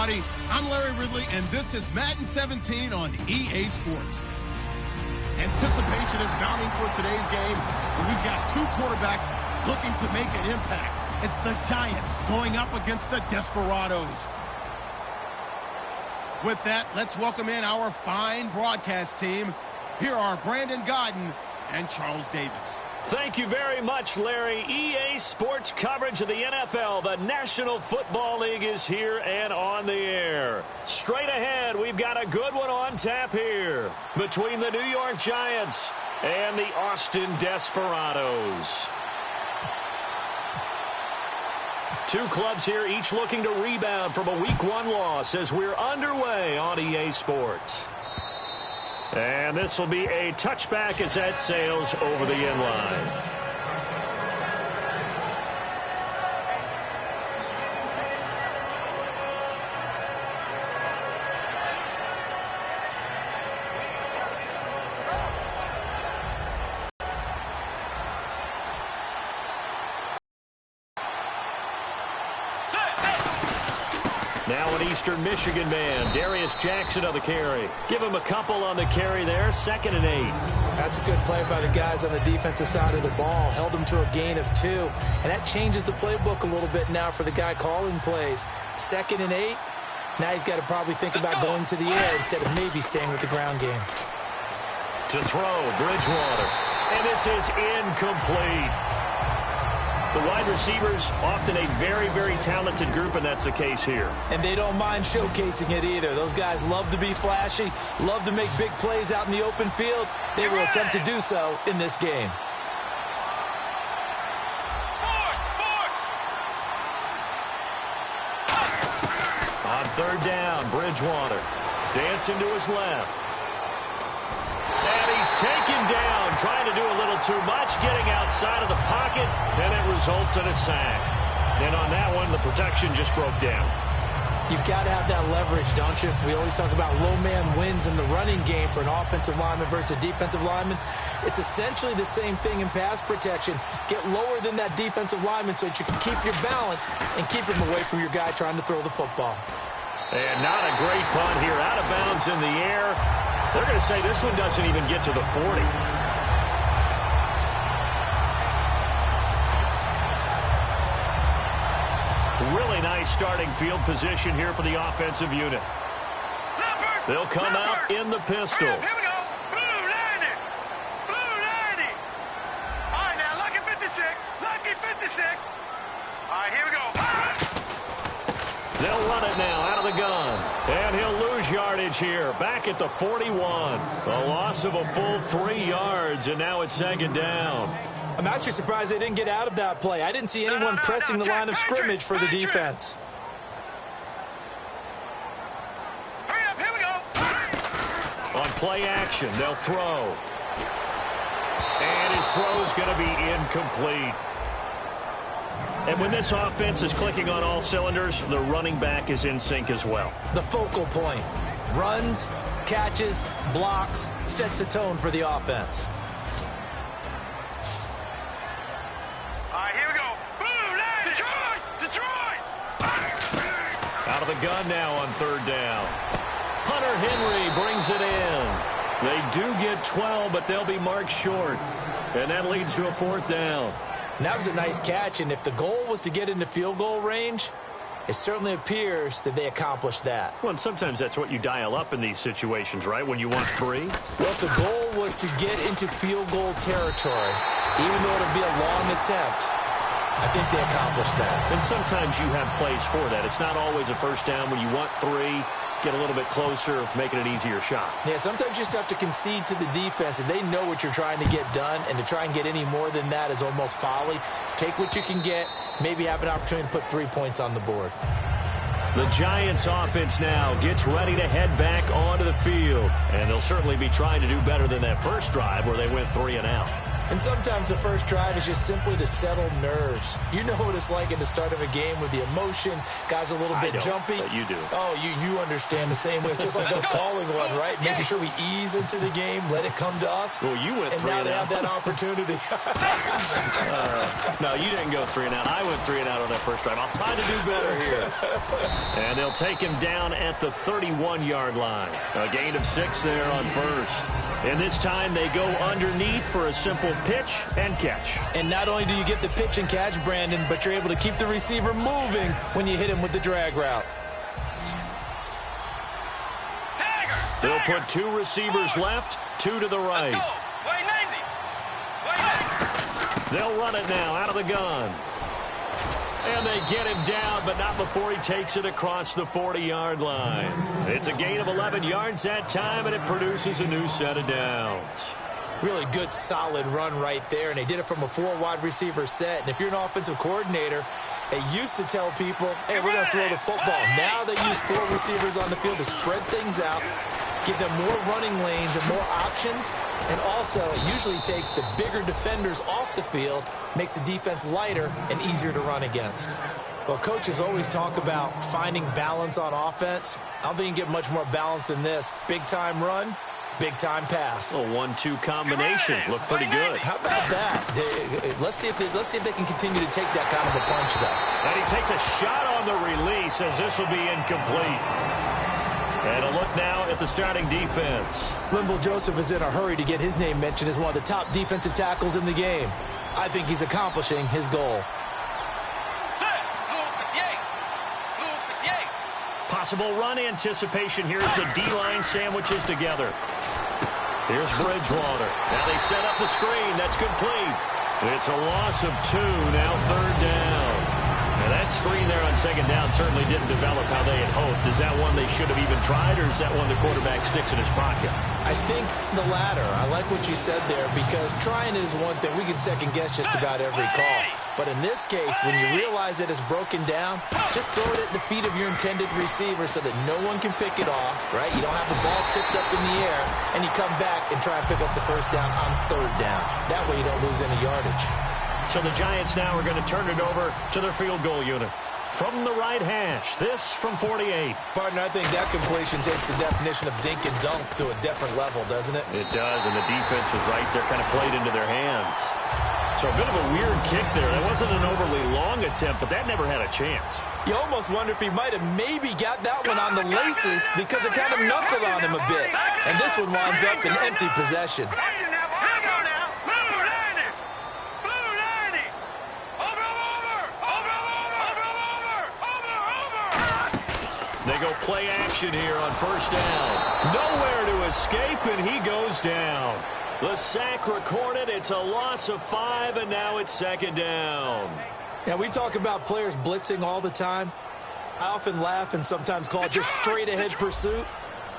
everybody. I'm Larry Ridley, and this is Madden 17 on EA Sports. Anticipation is mounting for today's game, and we've got two quarterbacks looking to make an impact. It's the Giants going up against the Desperados. With that, let's welcome in our fine broadcast team. Here are Brandon Godden and Charles Davis. Thank you very much, Larry. EA Sports coverage of the NFL. The National Football League is here and on the air. Straight ahead, we've got a good one on tap here between the New York Giants and the Austin Desperados. Two clubs here, each looking to rebound from a Week 1 loss as we're underway on EA Sports. And this will be a touchback as that sails over the end line. Now an Eastern Michigan man, Darius Jackson on the carry. Give him a couple on the carry there, 2nd and 8. That's a good play by the guys on the defensive side of the ball. Held them to a gain of 2. And that changes the playbook a little bit now for the guy calling plays. 2nd and 8. Now he's got to probably think about going to the air instead of maybe staying with the ground game. To throw, Bridgewater. And this is incomplete. The wide receivers, often a very, very talented group, and that's the case here. And they don't mind showcasing it either. Those guys love to be flashy, love to make big plays out in the open field. They will attempt to do so in this game. On 3rd down, Bridgewater. Dancing to his left. And he's taken down, trying to do a little too much, getting outside of the pocket, and it results in a sack. And on that one, the protection just broke down. You've got to have that leverage, don't you? We always talk about low man wins in the running game for an offensive lineman versus a defensive lineman. It's essentially the same thing in pass protection. Get lower than that defensive lineman so that you can keep your balance and keep him away from your guy trying to throw the football. And not a great punt here, out of bounds in the air. They're going to say this one doesn't even get to the 40. Really nice starting field position here for the offensive unit. They'll come out in the pistol. Here we go. Blue 90. Blue 90. All right, now, lucky 56. Lucky 56. All right, here we go. They'll run it now out of the gun. And he'll lose yardage here. Back at the 41. A loss of a full 3 yards, and now it's 2nd down. I'm actually surprised they didn't get out of that play. I didn't see anyone pressing the line of scrimmage for the defense. Hurry up, here we go. On play action, they'll throw. And his throw's going to be incomplete. And when this offense is clicking on all cylinders, the running back is in sync as well. The focal point. Runs, catches, blocks, sets the tone for the offense. All right, here we go. Blue 90. Detroit! Detroit! Out of the gun now on 3rd down. Hunter Henry brings it in. They do get 12, but they'll be marked short. And that leads to a 4th down. And that was a nice catch, and if the goal was to get into field goal range, it certainly appears that they accomplished that. Well, and sometimes that's what you dial up in these situations, right, when you want 3? Well, if the goal was to get into field goal territory, even though it'll be a long attempt, I think they accomplished that. And sometimes you have plays for that. It's not always a 1st down when you want 3. Get a little bit closer, making an easier shot. Yeah, sometimes you just have to concede to the defense, and they know what you're trying to get done, and to try and get any more than that is almost folly. Take what you can get, maybe have an opportunity to put 3 points on the board. The Giants offense now gets ready to head back onto the field, and they'll certainly be trying to do better than that first drive where they went 3 and out. And sometimes the first drive is just simply to settle nerves. You know what it's like at the start of a game with the emotion. Guys a little bit jumpy. But you do. Oh, you understand the same way. It's just like us calling one, right? Making sure we ease into the game, let it come to us. Well, you went 3 and out. And now they have that opportunity. No, you didn't go 3 and out. I went 3 and out on that first drive. I'll try to do better here. And they'll take him down at the 31-yard line. A gain of 6 there on first. And this time they go underneath for a simple pitch and catch. And not only do you get the pitch and catch, Brandon, but you're able to keep the receiver moving when you hit him with the drag route. They'll put 2 receivers left, 2 to the right. They'll run it now out of the gun. And they get him down, but not before he takes it across the 40-yard line. It's a gain of 11 yards that time, and it produces a new set of downs. Really good, solid run right there, and they did it from a 4 wide receiver set. And if you're an offensive coordinator, they used to tell people, hey, we're going to throw the football. Now they use 4 receivers on the field to spread things out, give them more running lanes and more options, and also it usually takes the bigger defenders off the field, makes the defense lighter and easier to run against. Well, coaches always talk about finding balance on offense. I don't think you can get much more balance than this. Big-time run, big-time pass. A 1-2 combination. Looked pretty good. How about that? Let's see if they can continue to take that kind of a punch, though. And he takes a shot on the release as this will be incomplete. And a look now at the starting defense. Linval Joseph is in a hurry to get his name mentioned as one of the top defensive tackles in the game. I think he's accomplishing his goal. Possible run anticipation. Here's the D-line sandwiches together. Here's Bridgewater. Now they set up the screen. That's complete. It's a loss of 2. Now 3rd down. Now that screen there on 2nd down certainly didn't develop how they had hoped. Is that one they should have even tried, or is that one the quarterback sticks in his pocket? I think the latter. I like what you said there, because trying it is one thing. We can second-guess just about every call. But in this case, when you realize that it's broken down, just throw it at the feet of your intended receiver so that no one can pick it off, right? You don't have the ball tipped up in the air, and you come back and try and pick up the 1st down on 3rd down. That way you don't lose any yardage. So the Giants now are going to turn it over to their field goal unit. From the right hash, this from 48. Partner, I think that completion takes the definition of dink and dunk to a different level, doesn't it? It does, and the defense was right there, kind of played into their hands. So a bit of a weird kick there. That wasn't an overly long attempt, but that never had a chance. You almost wonder if he might have maybe got that one on the laces because it kind of knuckled on him a bit. And this one winds up in empty possession. They go play action here on 1st down. Nowhere to escape, and he goes down. The sack recorded. It's a loss of 5, and now it's 2nd down. Now, we talk about players blitzing all the time. I often laugh and sometimes call it just straight-ahead pursuit.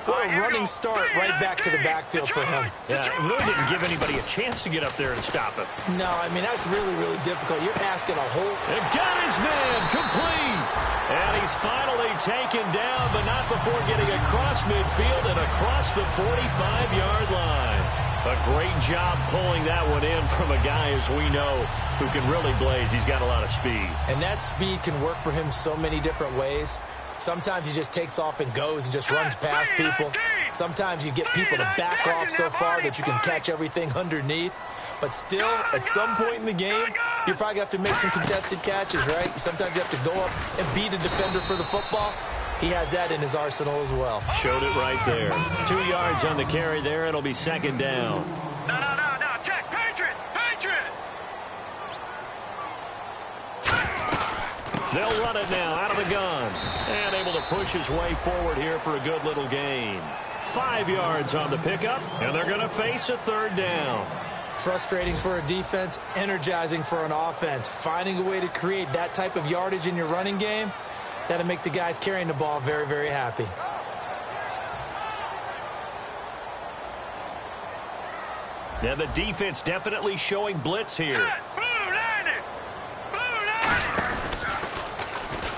What a running start right back to the backfield for him. Yeah, it really didn't give anybody a chance to get up there and stop him. No, I mean, that's really, really difficult. You're asking a whole... And got his man complete. And he's finally taken down, but not before getting across midfield and across the 45-yard line. A great job pulling that one in from a guy, as we know, who can really blaze. He's got a lot of speed. And that speed can work for him so many different ways. Sometimes he just takes off and goes and just runs past people. Sometimes you get people to back off so far that you can catch everything underneath. But still, at some point in the game, you probably have to make some contested catches, right? Sometimes you have to go up and beat a defender for the football. He has that in his arsenal as well. Showed it right there. 2 yards on the carry there. It'll be 2nd down. No. Check. Patriot. They'll run it now out of the gun. And able to push his way forward here for a good little gain. 5 yards on the pickup, and they're going to face a 3rd down. Frustrating for a defense, energizing for an offense. Finding a way to create that type of yardage in your running game, that'll make the guys carrying the ball very, very happy. Yeah, the defense definitely showing blitz here.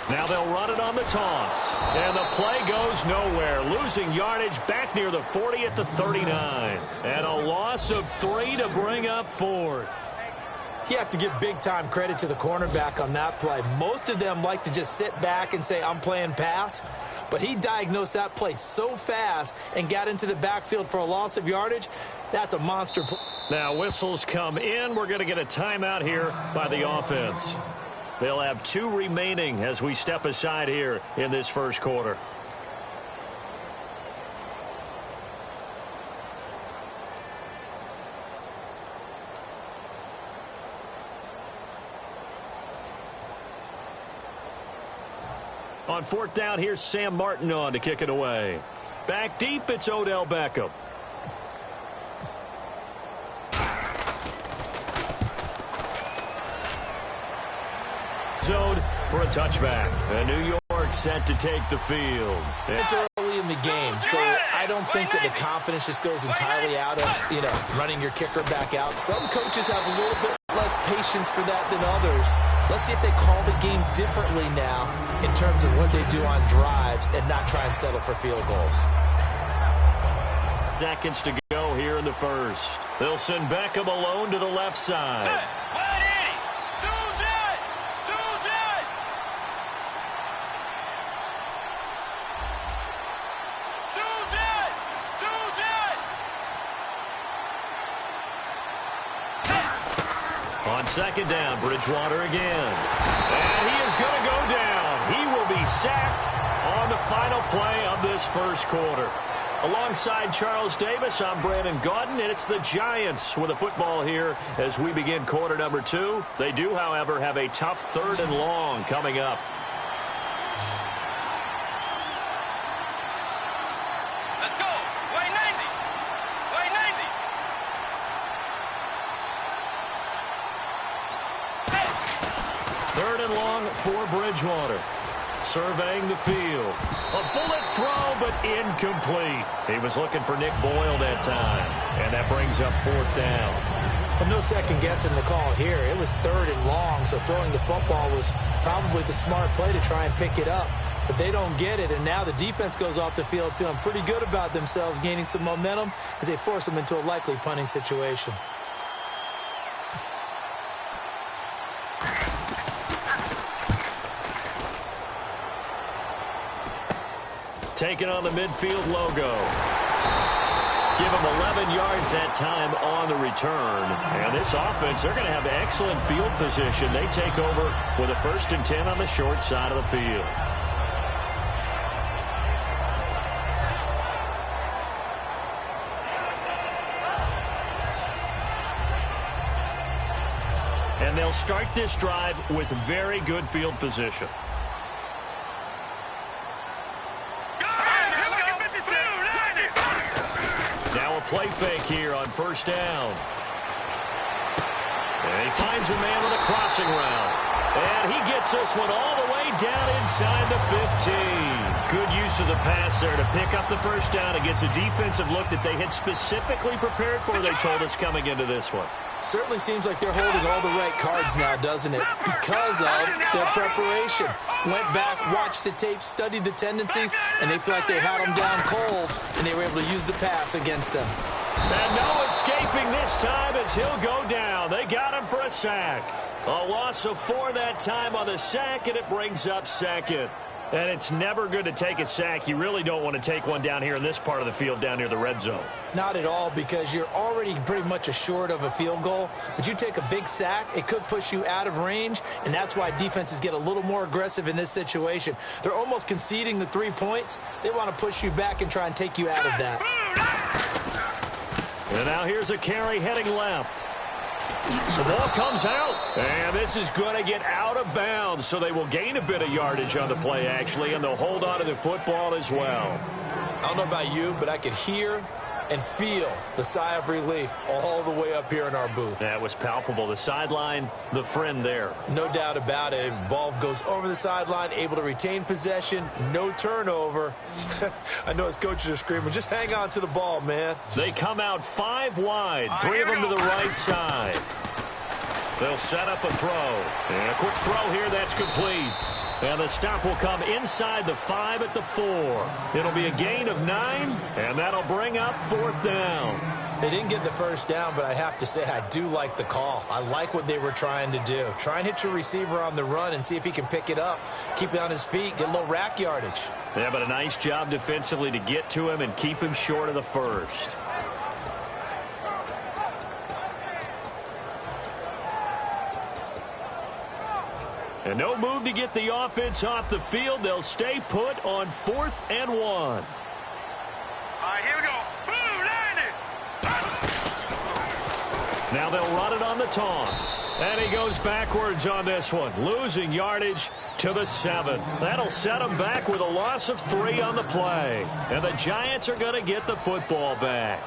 Now they'll run it on the toss. And the play goes nowhere. Losing yardage back near the 40 at the 39. And a loss of 3 to bring up 4th. You have to give big-time credit to the cornerback on that play. Most of them like to just sit back and say, I'm playing pass. But he diagnosed that play so fast and got into the backfield for a loss of yardage. That's a monster play. Now whistles come in. We're going to get a timeout here by the offense. They'll have 2 remaining as we step aside here in this first quarter. On 4th down, here's Sam Martin on to kick it away. Back deep, it's Odell Beckham. Zone for a touchback. And New York set to take the field. It's early in the game, so I don't think that the confidence just goes entirely out of, running your kicker back out. Some coaches have a little bit less patience for that than others. Let's see if they call the game differently now in terms of what they do on drives and not try and settle for field goals. Seconds to go here in the first. They'll send Beckham alone to the left side. On 2nd down, Bridgewater again. And he is going to go down. He will be sacked on the final play of this first quarter. Alongside Charles Davis, I'm Brandon Gaudin, and it's the Giants with the football here as we begin quarter number 2. They do, however, have a tough 3rd and long coming up. Let's go. Way 90. Way 90. 3rd and long for Bridgewater. Surveying the field. A bullet throw, but incomplete. He was looking for Nick Boyle that time. And that brings up 4th down. Well, no second guessing the call here. It was 3rd and long, so throwing the football was probably the smart play to try and pick it up. But they don't get it, and now the defense goes off the field feeling pretty good about themselves, gaining some momentum as they force them into a likely punting situation. Taking on the midfield logo. Give him 11 yards that time on the return. And this offense, they're going to have excellent field position. They take over with a 1st and 10 on the short side of the field. And they'll start this drive with very good field position. Play fake here on 1st down. And he finds a man with a crossing route. And he gets this one all the way down inside the 15. Good use of the pass there to pick up the 1st down. It gets a defensive look that they had specifically prepared for, they told us, coming into this one. Certainly seems like they're holding all the right cards now, doesn't it? Because of their preparation. Went back, watched the tape, studied the tendencies, and they feel like they had them down cold, and they were able to use the pass against them. And no escaping this time as he'll go down. They got him for a sack. A loss of 4 that time on the sack, and it brings up 2nd. And it's never good to take a sack. You really don't want to take one down here in this part of the field, down near the red zone. Not at all, because you're already pretty much assured of a field goal. But you take a big sack, it could push you out of range, and that's why defenses get a little more aggressive in this situation. They're almost conceding the 3 points. They want to push you back and try and take you out of that. And now here's a carry heading left. The ball comes out, and this is going to get out of bounds, so they will gain a bit of yardage on the play, actually, and they'll hold on to the football as well. I don't know about you, but I could hear and feel the sigh of relief all the way up here in our booth. That was palpable. The sideline, the friend there. No doubt about it. Ball goes over the sideline, able to retain possession, no turnover. I know his coaches are screaming, just hang on to the ball, man. They come out 5 wide, 3 of them to the right side. They'll set up a throw. And a quick throw here that's complete. And the stop will come inside the 5 at the 4. It'll be a gain of 9, and that'll bring up 4th down. They didn't get the first down, but I have to say I do like the call. I like what they were trying to do. Try and hit your receiver on the run and see if he can pick it up. Keep it on his feet, get a little rack yardage. Yeah, but a nice job defensively to get to him and keep him short of the first. And no move to get the offense off the field. They'll stay put on 4th and 1. All right, here we go. Blue 90. Now they'll run it on the toss. And he goes backwards on this one, losing yardage to the 7. That'll set him back with a loss of 3 on the play. And the Giants are going to get the football back.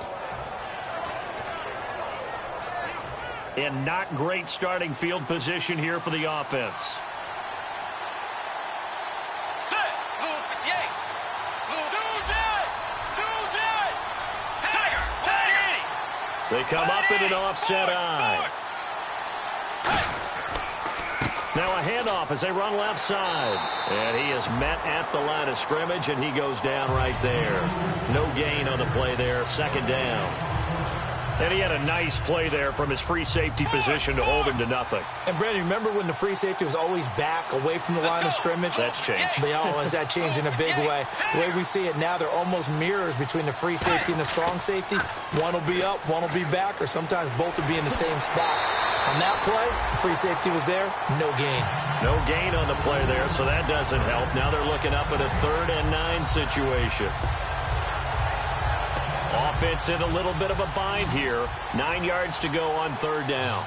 In not great starting field position here for the offense. They come up in an offset eye. Now a handoff as they run left side. And he is met at the line of scrimmage, and he goes down right there. No gain on the play there, 2nd down. And he had a nice play there from his free safety position to hold him to nothing. And, Brandon, remember when the free safety was always back away from the line of scrimmage? That's changed. But, has that changed in a big way? The way we see it now, they're almost mirrors between the free safety and the strong safety. One will be up, one will be back, or sometimes both will be in the same spot. On that play, the free safety was there, no gain. No gain on the play there, so that doesn't help. Now they're looking up at a 3rd and 9 situation. Offense in a little bit of a bind here. 9 yards to go on 3rd down.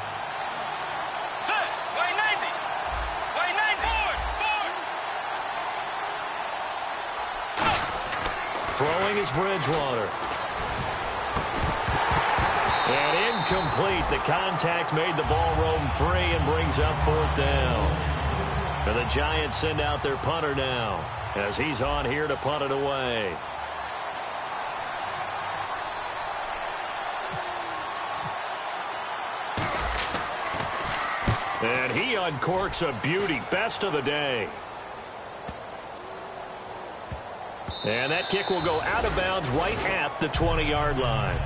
Way 90. Way 90. Throwing is Bridgewater. And incomplete. The contact made the ball roam free and brings up 4th down. And the Giants send out their punter now as he's on here to punt it away. And he uncorks a beauty. Best of the day. And that kick will go out of bounds right at the 20-yard line.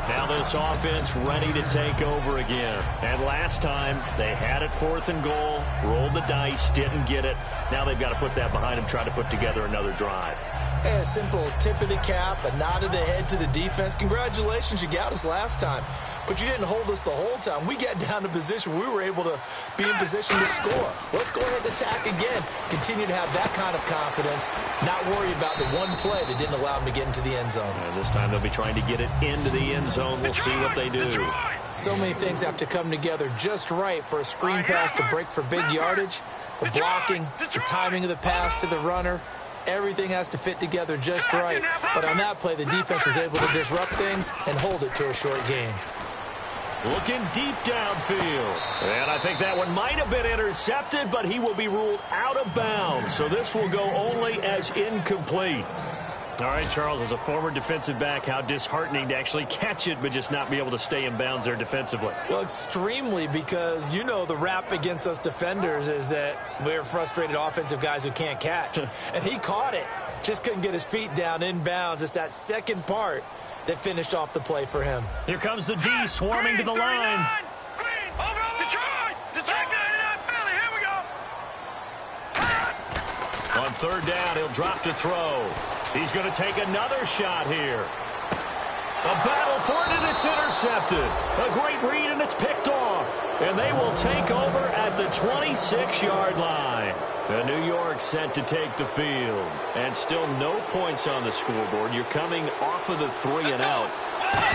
Now this offense ready to take over again. And last time, they had it 4th and goal, rolled the dice, didn't get it. Now they've got to put that behind them, try to put together another drive. A simple tip of the cap, a nod of the head to the defense. Congratulations, you got us last time. But you didn't hold us the whole time. We got down to position. We were able to be in position to score. Let's go ahead and attack again. Continue to have that kind of confidence. Not worry about the one play that didn't allow them to get into the end zone. And this time they'll be trying to get it into the end zone. We'll see what they do. So many things have to come together just right for a screen pass to break for big yardage. The blocking, the timing of the pass to the runner. Everything has to fit together just right. But on that play, the defense was able to disrupt things and hold it to a short game. Looking deep downfield. And I think that one might have been intercepted, but he will be ruled out of bounds. So this will go only as incomplete. All right, Charles, as a former defensive back, how disheartening to actually catch it, but just not be able to stay in bounds there defensively. Well, extremely, because you know the rap against us defenders is that we're frustrated offensive guys who can't catch. And he caught it. Just couldn't get his feet down in bounds. It's that second part that finished off the play for him. Here comes the D swarming to the line. Green, over, Detroit! Detroit, Philly, here we go! On 3rd down, he'll drop to throw. He's going to take another shot here. A battle for it, and it's intercepted. A great read, and it's picked off. And they will take over at the 26-yard line. And New York set to take the field. And still no points on the scoreboard. You're coming off of the 3 and out.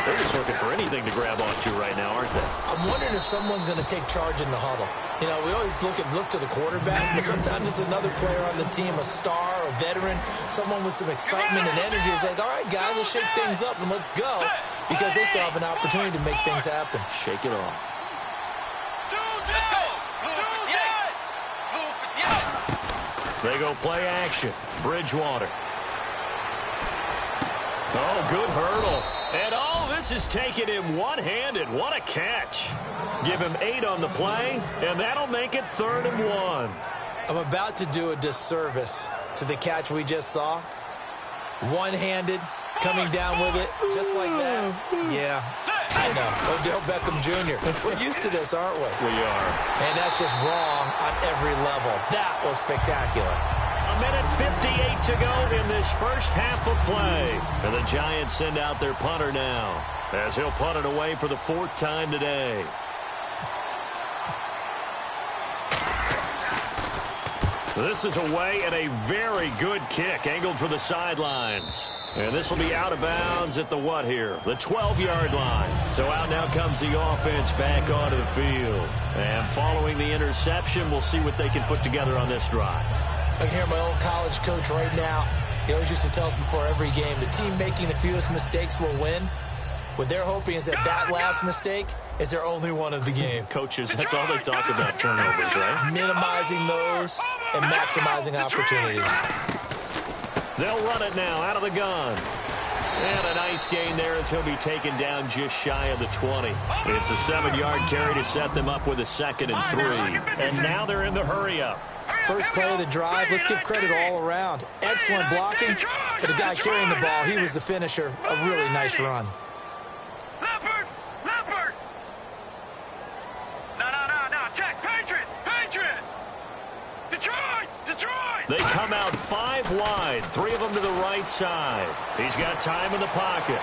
They're just looking for anything to grab onto right now, aren't they? I'm wondering if someone's going to take charge in the huddle. You know, we always look to the quarterback, but sometimes it's another player on the team, a star, a veteran, someone with some excitement and energy. It's like, all right, guys, let's shake things up and let's go, because they still have an opportunity to make things happen. Shake it off. They go play action. Bridgewater. Oh, good hurdle. And this is taken him one-handed. What a catch. Give him 8 on the play, and that'll make it 3rd and 1. I'm about to do a disservice to the catch we just saw. One-handed, coming down with it, just like that. Yeah, I know. Odell Beckham Jr. We're used to this, aren't we? We are. And that's just wrong on every level. That was spectacular. A minute 58 to go in this first half of play. And the Giants send out their punter now, as he'll punt it away for the 4th time today. This is away and a very good kick angled for the sidelines. And this will be out of bounds at the what here? The 12-yard line. So out now comes the offense back onto the field. And following the interception, we'll see what they can put together on this drive. I can hear my old college coach right now. He always used to tell us before every game, the team making the fewest mistakes will win. What they're hoping is that last mistake is their only one of the game. Coaches, that's all they talk about, turnovers, right? Minimizing those and maximizing opportunities. They'll run it now out of the gun. And a nice gain there as he'll be taken down just shy of the 20. It's a 7-yard carry to set them up with a 2nd and 3. And now they're in the hurry-up. First play of the drive, let's give credit all around. Excellent blocking. For the guy carrying the ball, he was the finisher. A really nice run. Leopard! No, check. Patriot! Detroit! They come out 5 wide, 3 of them to the right side. He's got time in the pocket.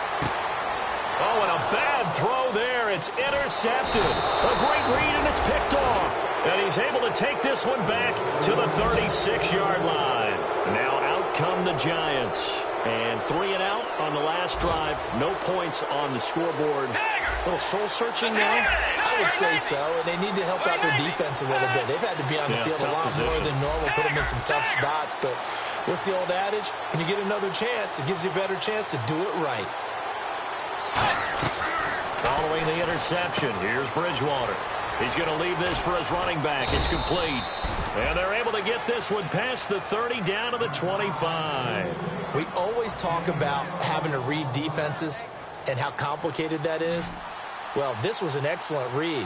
Oh, and a bad throw there. It's intercepted. A great read, and it's picked off. And he's able to take this one back to the 36-yard line. Now out come the Giants. And 3 and out on the last drive. No points on the scoreboard. A little soul-searching now. I would say so, and they need to help out their defense a little bit. They've had to be on the field a lot more than normal, put them in some tough spots. But what's the old adage? When you get another chance, it gives you a better chance to do it right. Following the interception, here's Bridgewater. He's going to leave this for his running back. It's complete. And they're able to get this one past the 30 down to the 25. We always talk about having to read defenses and how complicated that is. Well, this was an excellent read.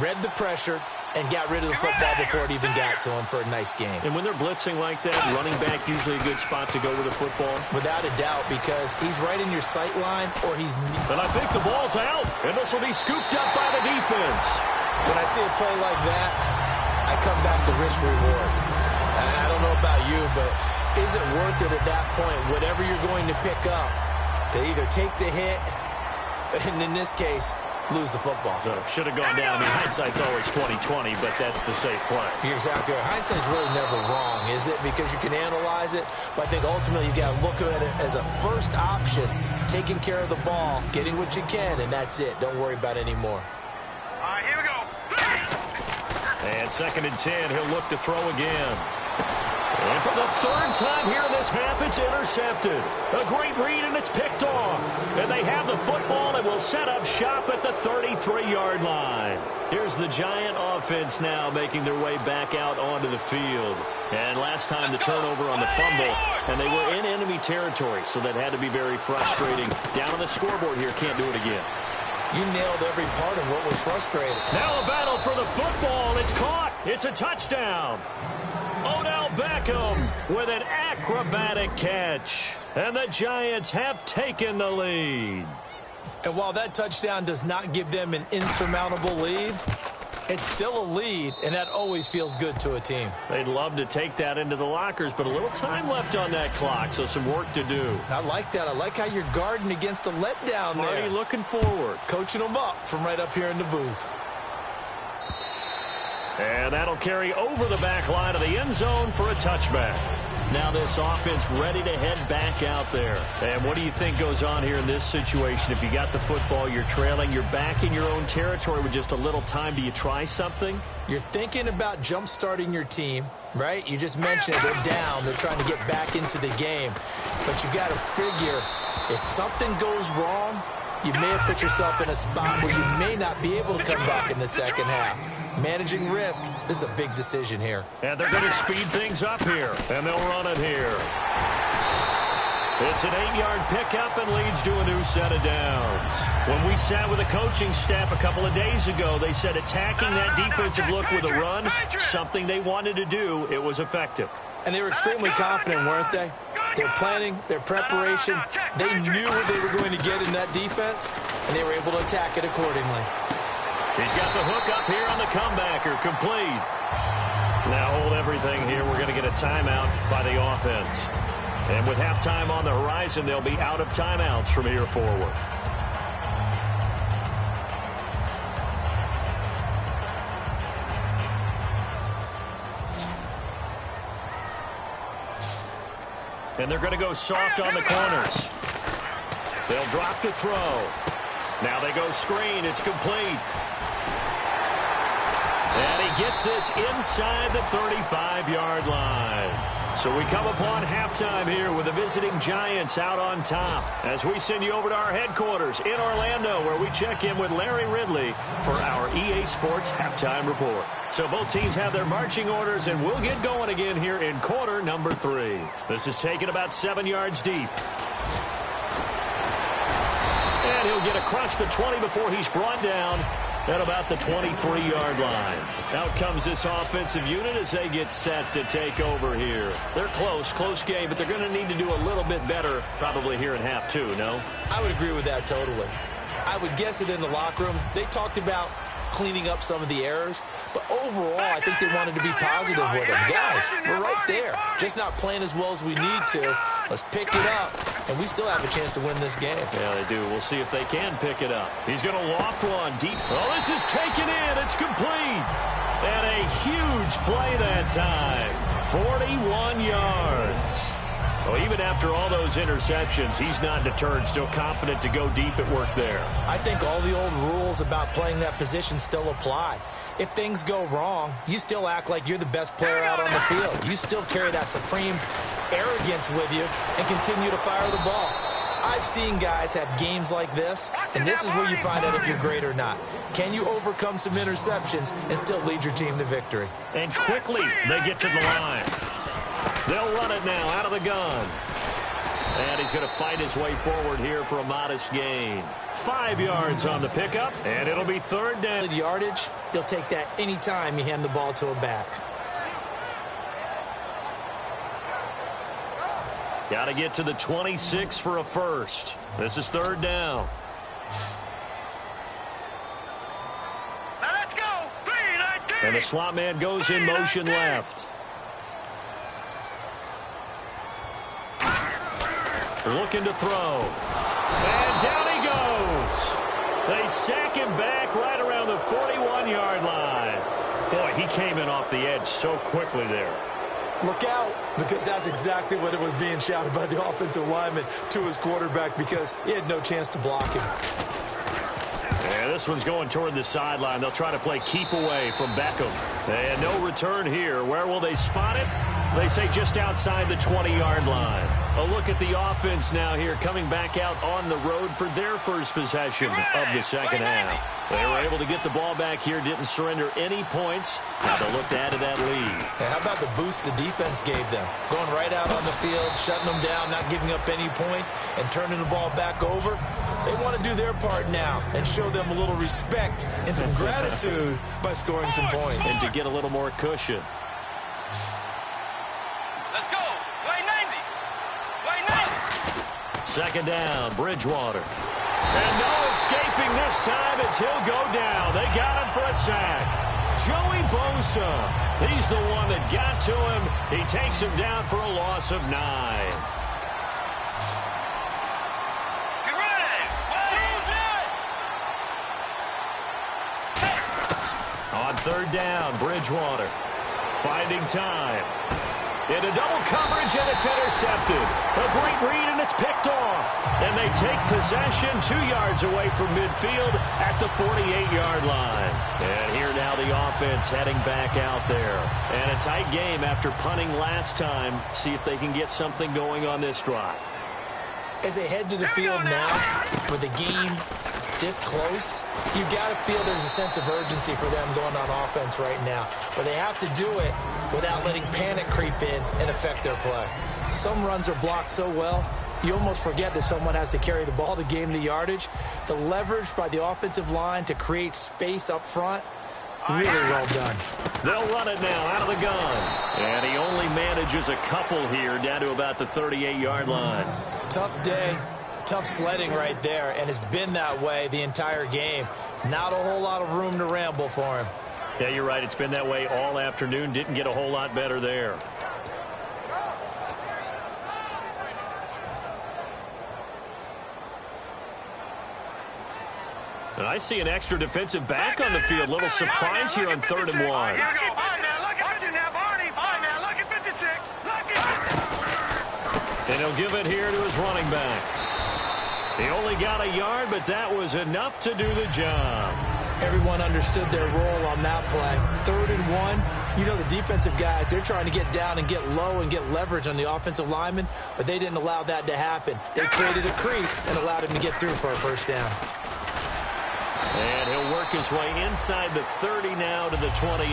Read the pressure and got rid of the football before it even got to him for a nice game. And when they're blitzing like that, running back usually a good spot to go with the football. Without a doubt, because he's right in your sight line or he's... And I think the ball's out, and this will be scooped up by the defense. When I see a play like that, I come back to risk reward. I don't know about you, but is it worth it at that point, whatever you're going to pick up, to either take the hit, and in this case, lose the football? So should have gone down. I mean, hindsight's always 20/20, but that's the safe play. You're exactly right. Hindsight's really never wrong, is it? Because you can analyze it, but I think ultimately you got to look at it as a first option, taking care of the ball, getting what you can, and that's it. Don't worry about any more. All right, here we go. And 2nd and 10, he'll look to throw again. And for the 3rd time here in this half, it's intercepted. A great read, and it's picked off. And they have the football and will set up shop at the 33-yard line. Here's the Giant offense now making their way back out onto the field. And last time the turnover on the fumble, and they were in enemy territory, so that had to be very frustrating. Down on the scoreboard here, can't do it again. You nailed every part of what was frustrating. Now a battle for the football. It's caught. It's a touchdown. Odell Beckham with an acrobatic catch. And the Giants have taken the lead. And while that touchdown does not give them an insurmountable lead, it's still a lead, and that always feels good to a team. They'd love to take that into the lockers, but a little time left on that clock, so some work to do. I like that. I like how you're guarding against a letdown there. Marty looking forward. Coaching them up from right up here in the booth. And that'll carry over the back line of the end zone for a touchback. Now this offense ready to head back out there. And what do you think goes on here in this situation? If you got the football, you're trailing, you're back in your own territory with just a little time. Do you try something? You're thinking about jump-starting your team, right? You just mentioned it. They're down. They're trying to get back into the game. But you've got to figure if something goes wrong, you may have put yourself in a spot where you may not be able to come back in the second half. Managing risk, this is a big decision here. And they're going to speed things up here, and they'll run it here. It's an 8-yard pickup and leads to a new set of downs. When we sat with the coaching staff a couple of days ago, they said attacking that defensive look with a run, something they wanted to do, it was effective. And they were extremely confident, weren't they? Their planning, their preparation, they knew what they were going to get in that defense, and they were able to attack it accordingly. He's got the hook up here on the comebacker, complete. Now hold everything here. We're going to get a timeout by the offense. And with halftime on the horizon, they'll be out of timeouts from here forward. And they're going to go soft on the corners. They'll drop the throw. Now they go screen. It's complete. And he gets this inside the 35-yard line. So we come upon halftime here with the visiting Giants out on top as we send you over to our headquarters in Orlando, where we check in with Larry Ridley for our EA Sports Halftime Report. So both teams have their marching orders, and we'll get going again here in quarter number 3. This is taken about 7 yards deep. And he'll get across the 20 before he's brought down at about the 23-yard line. Out comes this offensive unit as they get set to take over here. They're close game, but they're going to need to do a little bit better probably here in half 2, no? I would agree with that totally. I would guess it in the locker room. They talked about cleaning up some of the errors, but overall, I think they wanted to be positive with them. Guys, we're right there. Just not playing as well as we need to. Let's pick it up, and we still have a chance to win this game. Yeah, they do. We'll see if they can pick it up. He's going to loft one deep. Oh, this is taken in. It's complete. And a huge play that time. 41 yards. Well, even after all those interceptions, he's not deterred, still confident to go deep at work there. I think all the old rules about playing that position still apply. If things go wrong, you still act like you're the best player out on the field. You still carry that supreme arrogance with you and continue to fire the ball. I've seen guys have games like this, and this is where you find out if you're great or not. Can you overcome some interceptions and still lead your team to victory? And quickly, they get to the line. They'll run it now out of the gun. And he's going to fight his way forward here for a modest gain. 5 yards on the pickup, and it'll be third down. The yardage, he'll take that any time you hand the ball to a back. Got to get to the 26 for a first. This is third down. Now let's go. 3-19. And the slot man goes in motion left. Looking to throw. And down he goes. They sack him back right around the 41-yard line. Boy, he came in off the edge so quickly there. Look out, because that's exactly what it was being shouted by the offensive lineman to his quarterback, because he had no chance to block him. And this one's going toward the sideline. They'll try to play keep away from Beckham. And no return here. Where will they spot it? They say just outside the 20-yard line. A look at the offense now here, coming back out on the road for their first possession of the second half. They were able to get the ball back here, didn't surrender any points. Now they'll look to add to that lead. Hey, how about the boost the defense gave them? Going right out on the field, shutting them down, not giving up any points, and turning the ball back over. They want to do their part now and show them a little respect and some gratitude by scoring some points. And to get a little more cushion. Let's go. Way 90. Way 90. Second down, Bridgewater. And no escaping this time as he'll go down. They got him for a sack. Joey Bosa, he's the one that got to him. He takes him down for a loss of 9. Get ready. 1, 2, 3. On third down, Bridgewater finding time. Into double coverage, and it's intercepted. A great read, and it's picked off. And they take possession 2 yards away from midfield at the 48-yard line. And here now the offense heading back out there. And a tight game after punting last time. See if they can get something going on this drive. As they head to the field now, with the game this close, you've got to feel there's a sense of urgency for them going on offense right now. But they have to do it without letting panic creep in and affect their play. Some runs are blocked so well, you almost forget that someone has to carry the ball to gain the yardage. The leverage by the offensive line to create space up front, really well done. They'll run it now out of the gun. And he only manages a couple here down to about the 38-yard line. Tough day, tough sledding right there, and it's been that way the entire game. Not a whole lot of room to ramble for him. Yeah, you're right. It's been that way all afternoon. Didn't get a whole lot better there. And I see an extra defensive back on the field. Little surprise here on 3rd and 1. Here we go. All right, now, look at you now, Barney. All right, now, look at 56. Look at And he'll give it here to his running back. He only got a yard, but that was enough to do the job. Everyone understood their role on that play. 3rd and 1. You know, the defensive guys, they're trying to get down and get low and get leverage on the offensive lineman, but they didn't allow that to happen. They created a crease and allowed him to get through for a first down. And he'll work his way inside the 30 now to the 28.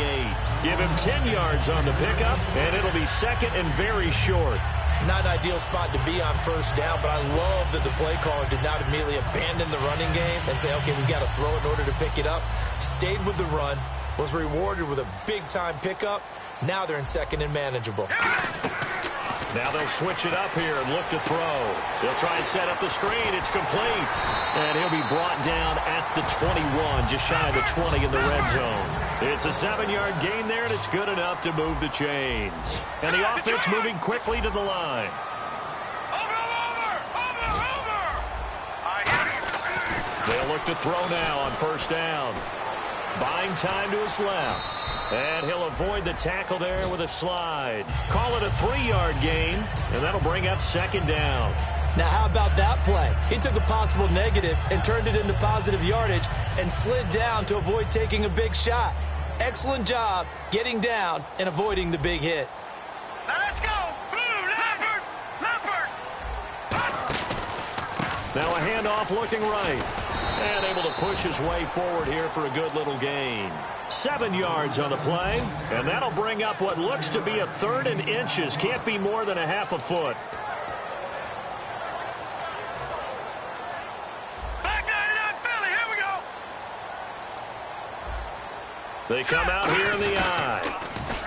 Give him 10 yards on the pickup, and it'll be second and very short. Not an ideal spot to be on first down, but I love that the play caller did not immediately abandon the running game and say, okay, we've got to throw it in order to pick it up. Stayed with the run, was rewarded with a big-time pickup. Now they're in second and manageable. Now they'll switch it up here and look to throw. They'll try and set up the screen. It's complete. And he'll be brought down at the 21, just shy of the 20 in the red zone. It's a 7-yard gain there, and it's good enough to move the chains. And the offense moving quickly to the line. They'll look to throw now on first down. Buying time to his left. And he'll avoid the tackle there with a slide. Call it a 3-yard gain, and that'll bring up second down. Now, how about that play? He took a possible negative and turned it into positive yardage and slid down to avoid taking a big shot. Excellent job getting down and avoiding the big hit. Now let's go. Blue, Leopard, Leopard. Now a handoff looking right. And able to push his way forward here for a good little gain. 7 yards on the play. And that'll bring up what looks to be a 3rd and inches. Can't be more than a half a foot. Back 99 Philly. Here we go. They come out here in the eye.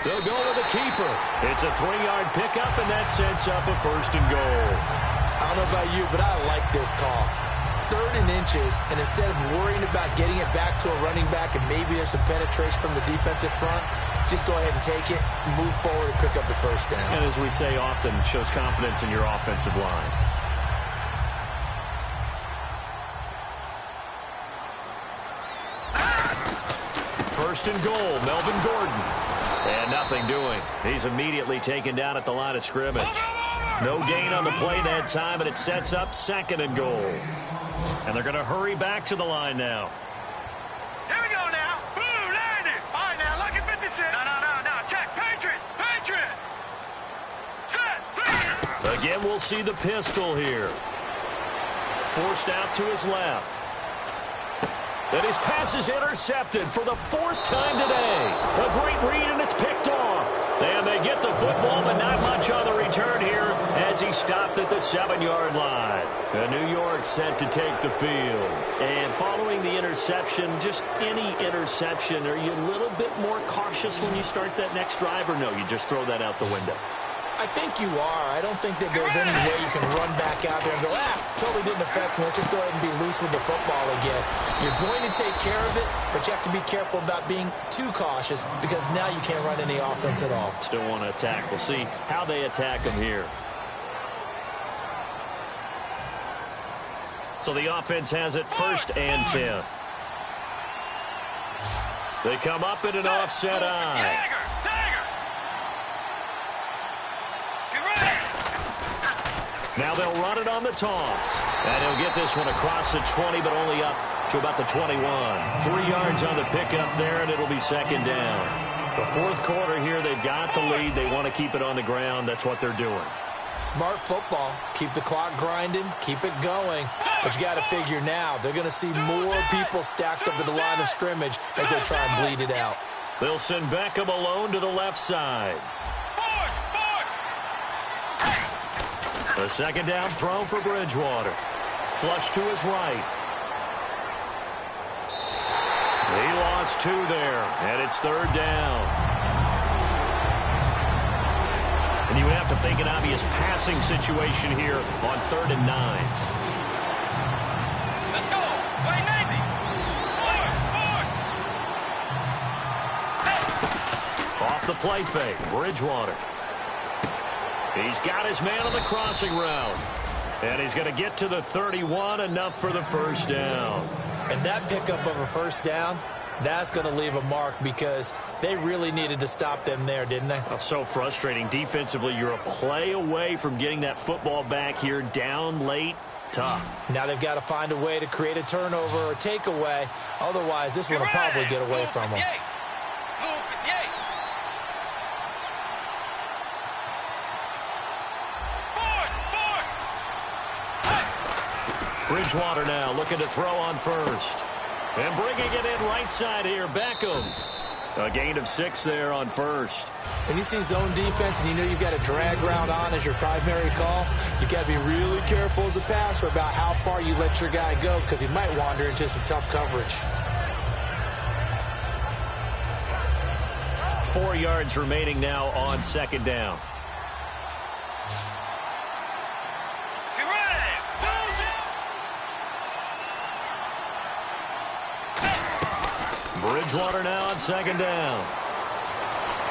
They'll go with the keeper. It's a 3-yard pickup, and that sets up a 1st and goal. I don't know about you, but I like this call. 3rd and inches, and instead of worrying about getting it back to a running back and maybe there's some penetration from the defensive front, just go ahead and take it, move forward, and pick up the first down. And as we say often, it shows confidence in your offensive line. First and goal, Melvin Gordon. And nothing doing. He's immediately taken down at the line of scrimmage. No gain on the play that time, and it sets up 2nd and goal. And they're going to hurry back to the line now. Here we go now. Blue, landed. All right, now, look at 56. No. Check. Patriot. Set. Again, we'll see the pistol here. Forced out to his left. And his pass is intercepted for the 4th time today. A great read, and it's picked off. And they get the football, but not much on the return here as he stopped at the 7-yard line. And New York set to take the field. And following the interception, just any interception, are you a little bit more cautious when you start that next drive, or no, you just throw that out the window? I think you are. I don't think that there's any way you can run back out there and go, totally didn't affect me. Let's just go ahead and be loose with the football again. You're going to take care of it, but you have to be careful about being too cautious because now you can't run any offense at all. Still want to attack. We'll see how they attack him here. So the offense has it 1st and 10. They come up in an offset eye. Now they'll run it on the toss. And he'll get this one across the 20, but only up to about the 21. 3 yards on the pickup there, and it'll be 2nd down. The 4th quarter here, they've got the lead. They want to keep it on the ground. That's what they're doing. Smart football. Keep the clock grinding. Keep it going. But you got to figure now, they're going to see more people stacked up at the line of scrimmage as they try and bleed it out. They'll send Beckham alone to the left side. A second down throw for Bridgewater. Flush to his right. He lost 2 there, and it's third down. And you would have to think an obvious passing situation here on 3rd and 9. Let's go. Play 90. Forward. Off the play fake, Bridgewater. He's got his man on the crossing route. And he's going to get to the 31, enough for the first down. And that pickup of a first down, that's going to leave a mark because they really needed to stop them there, didn't they? Oh, so frustrating. Defensively, you're a play away from getting that football back here, down late. Tough. Now they've got to find a way to create a turnover or takeaway. Otherwise, this one will probably get away from them. Bridgewater now looking to throw on first. And bringing it in right side here, Beckham. A gain of 6 there on first. When you see zone defense and you know you've got a drag route on as your primary call, you've got to be really careful as a passer about how far you let your guy go because he might wander into some tough coverage. 4 yards remaining now on second down. Bridgewater now on second down.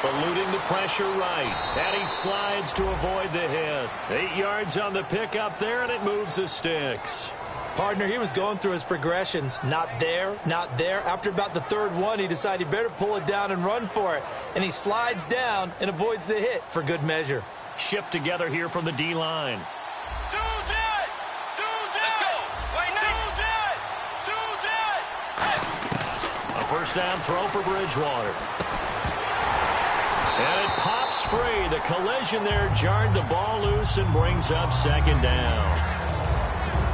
Eluding the pressure right. And he slides to avoid the hit. 8 yards on the pickup there, and it moves the sticks. Partner, he was going through his progressions. Not there, not there. After about the 3rd one, he decided he better pull it down and run for it. And he slides down and avoids the hit for good measure. Shift together here from the D-line. First down throw for Bridgewater. And it pops free. The collision there jarred the ball loose and brings up second down.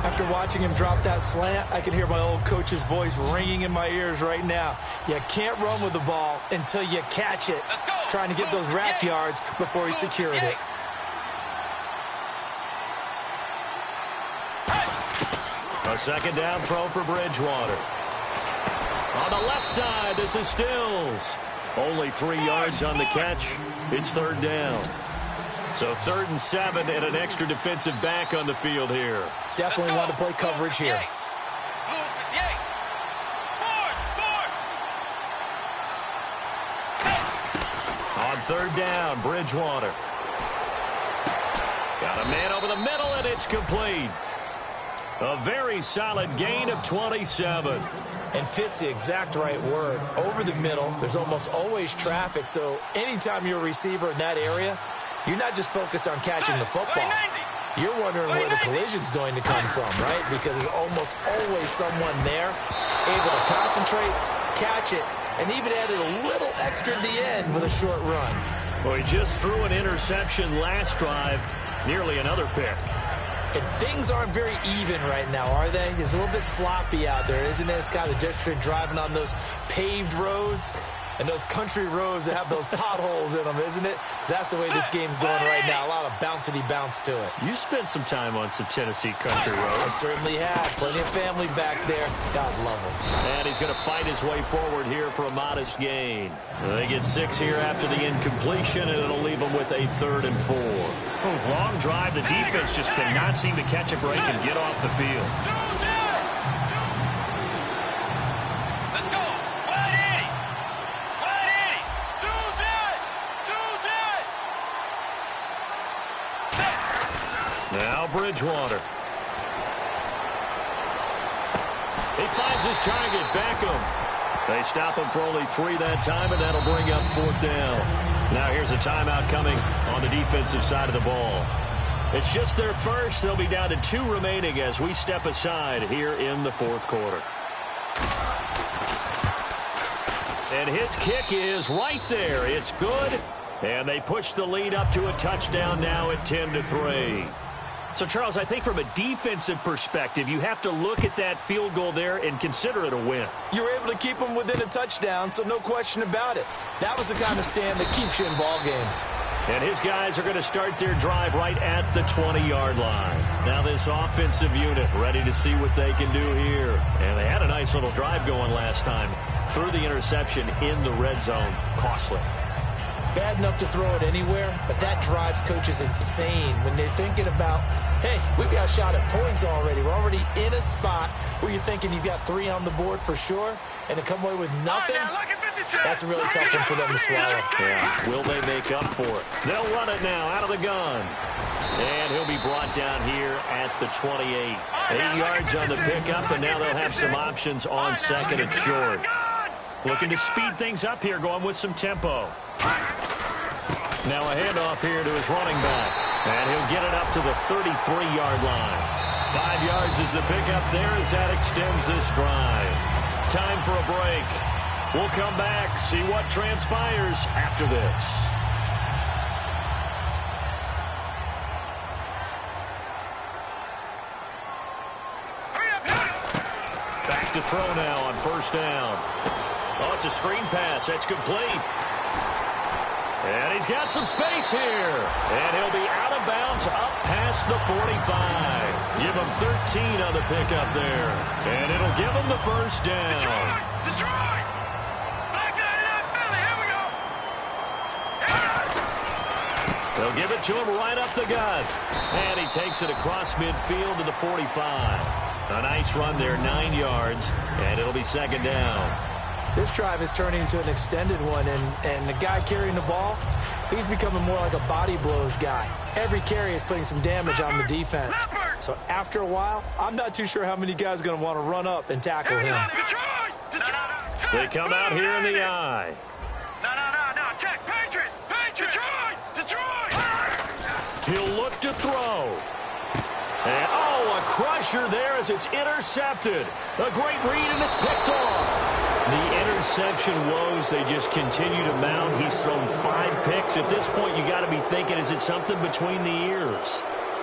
After watching him drop that slant, I can hear my old coach's voice ringing in my ears right now. You can't run with the ball until you catch it. Trying to get those rack yards before he secured it. A second down throw for Bridgewater. On the left side, this is Stills. Only 3 yards on the catch. It's third down. So 3rd and 7 and an extra defensive back on the field here. Definitely want to play coverage here. On 3rd down, Bridgewater. Got a man over the middle, and it's complete. A very solid gain of 27. And fits the exact right word. Over the middle, there's almost always traffic, so anytime you're a receiver in that area, you're not just focused on catching the football. You're wondering where the collision's going to come from, right? Because there's almost always someone there able to concentrate, catch it, and even added a little extra at the end with a short run. Well, he just threw an interception last drive, nearly another pick. And things aren't very even right now, are they? It's a little bit sloppy out there, isn't it? It's kind of just for driving on those paved roads and those country roads that have those potholes in them, isn't it? Because that's the way this game's going right now. A lot of bouncy bounce to it. You spent some time on some Tennessee country roads. I certainly have. Plenty of family back there. God love them. And he's going to fight his way forward here for a modest gain. They get 6 here after the incompletion, and it'll leave them with a 3rd and 4. Long drive. The defense just cannot seem to catch a break and get off the field. Now Bridgewater. He finds his target, Beckham. They stop him for only 3 that time, and that'll bring up 4th down. Now here's a timeout coming on the defensive side of the ball. It's just their first. They'll be down to 2 remaining as we step aside here in the 4th quarter. And his kick is right there. It's good. And they push the lead up to a touchdown now at 10-3. So, Charles, I think from a defensive perspective, you have to look at that field goal there and consider it a win. You were able to keep them within a touchdown, so no question about it. That was the kind of stand that keeps you in ball games. And his guys are going to start their drive right at the 20-yard line. Now this offensive unit ready to see what they can do here. And they had a nice little drive going last time. Threw the interception in the red zone. Costly. Bad enough to throw it anywhere, but that drives coaches insane when they're thinking about, hey, we've got a shot at points already. We're already in a spot where you're thinking you've got 3 on the board for sure, and to come away with nothing, that's a really tough one for them to swallow. Yeah. Will they make up for it? They'll run it now out of the gun. And he'll be brought down here at the 28. 8 yards on the pickup, and now they'll have some options on second and short. Looking to speed things up here, going with some tempo. Now a handoff here to his running back. And he'll get it up to the 33-yard line. 5 yards is the pickup there as that extends this drive. Time for a break. We'll come back, see what transpires after this. Back to throw now on first down. Oh, it's a screen pass. That's complete. And he's got some space here. And he'll be out of bounds up past the 45. Give him 13 on the pickup there. And it'll give him the first down. Detroit! Black guy, Philly, here we go! They'll give it to him right up the gut. And he takes it across midfield to the 45. A nice run there, 9 yards. And it'll be second down. This drive is turning into an extended one, and the guy carrying the ball, he's becoming more like a body blows guy. Every carry is putting some damage on the defense. So after a while, I'm not too sure how many guys are going to want to run up and tackle him. They come out here in the eye. No. Check. Patriot. Detroit. He'll look to throw. And, a crusher there as it's intercepted. A great read, and it's picked off. The interception woes, they just continue to mount. He's thrown 5 picks. At this point, you got to be thinking, is it something between the ears?